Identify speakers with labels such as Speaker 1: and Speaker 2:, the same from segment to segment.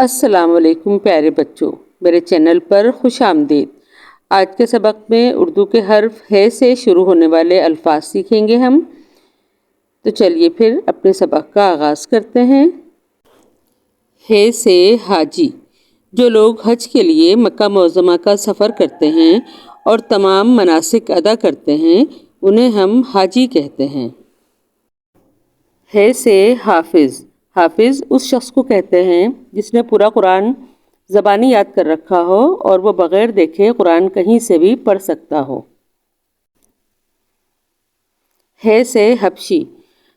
Speaker 1: السلام علیکم پیارے بچوں، میرے چینل پر خوش آمدید۔ آج کے سبق میں اردو کے حرف ہے سے شروع ہونے والے الفاظ سیکھیں گے ہم۔ تو چلیے پھر اپنے سبق کا آغاز کرتے ہیں۔ ہے سے حاجی، جو لوگ حج کے لیے مکہ معظمہ کا سفر کرتے ہیں اور تمام مناسک ادا کرتے ہیں انہیں ہم حاجی کہتے ہیں۔ ہے سے حافظ، حافظ اس شخص کو کہتے ہیں جس نے پورا قرآن زبانی یاد کر رکھا ہو اور وہ بغیر دیکھے قرآن کہیں سے بھی پڑھ سکتا ہو۔ ہے سے حبشی،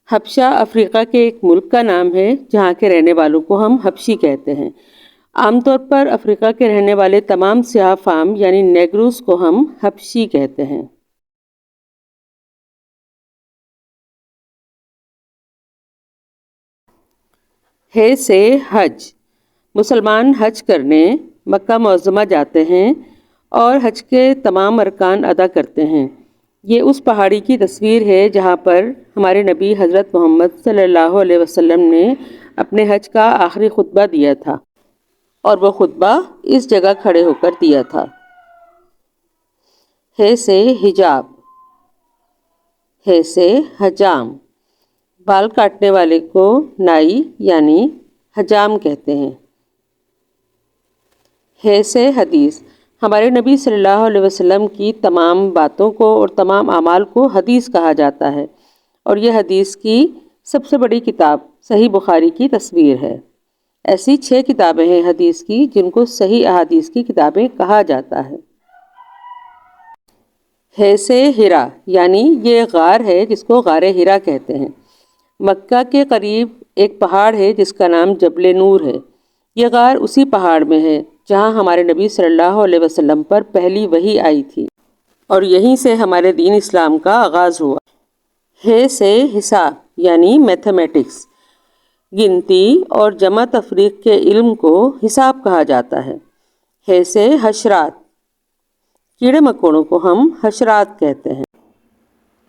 Speaker 1: حبشہ افریقہ کے ایک ملک کا نام ہے جہاں کے رہنے والوں کو ہم حبشی کہتے ہیں۔ عام طور پر افریقہ کے رہنے والے تمام سیاہ فام یعنی نیگروز کو ہم حبشی کہتے ہیں۔ ہے سے حج، مسلمان حج کرنے مکہ معظمہ جاتے ہیں اور حج کے تمام ارکان ادا کرتے ہیں۔ یہ اس پہاڑی کی تصویر ہے جہاں پر ہمارے نبی حضرت محمد صلی اللہ علیہ وسلم نے اپنے حج کا آخری خطبہ دیا تھا، اور وہ خطبہ اس جگہ کھڑے ہو کر دیا تھا۔ ہے سے حجاب، ہے سے حجام، بال کاٹنے والے کو نائی یعنی حجام کہتے ہیں۔ ہے سے حدیث، ہمارے نبی صلی اللہ علیہ وسلم کی تمام باتوں کو اور تمام اعمال کو حدیث کہا جاتا ہے، اور یہ حدیث کی سب سے بڑی کتاب صحیح بخاری کی تصویر ہے۔ ایسی 6 کتابیں ہیں حدیث کی جن کو صحیح احادیث کی کتابیں کہا جاتا ہے۔ ہے سے ہرا، یعنی یہ غار ہے جس کو غار ہرا کہتے ہیں۔ مکہ کے قریب ایک پہاڑ ہے جس کا نام جبل نور ہے۔ یہ غار اسی پہاڑ میں ہے جہاں ہمارے نبی صلی اللہ علیہ وسلم پر پہلی وحی آئی تھی، اور یہیں سے ہمارے دین اسلام کا آغاز ہوا۔ ہے سے حساب یعنی میتھمیٹکس، گنتی اور جمع تفریق کے علم کو حساب کہا جاتا ہے۔ ہے سے حشرات، کیڑے مکوڑوں کو ہم حشرات کہتے ہیں۔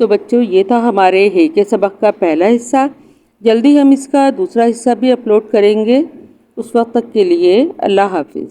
Speaker 1: تو بچوں، یہ تھا ہمارے ہے کے سبق کا پہلا حصہ۔ جلدی ہم اس کا دوسرا حصہ بھی اپلوڈ کریں گے۔ اس وقت تک کے لیے اللہ حافظ۔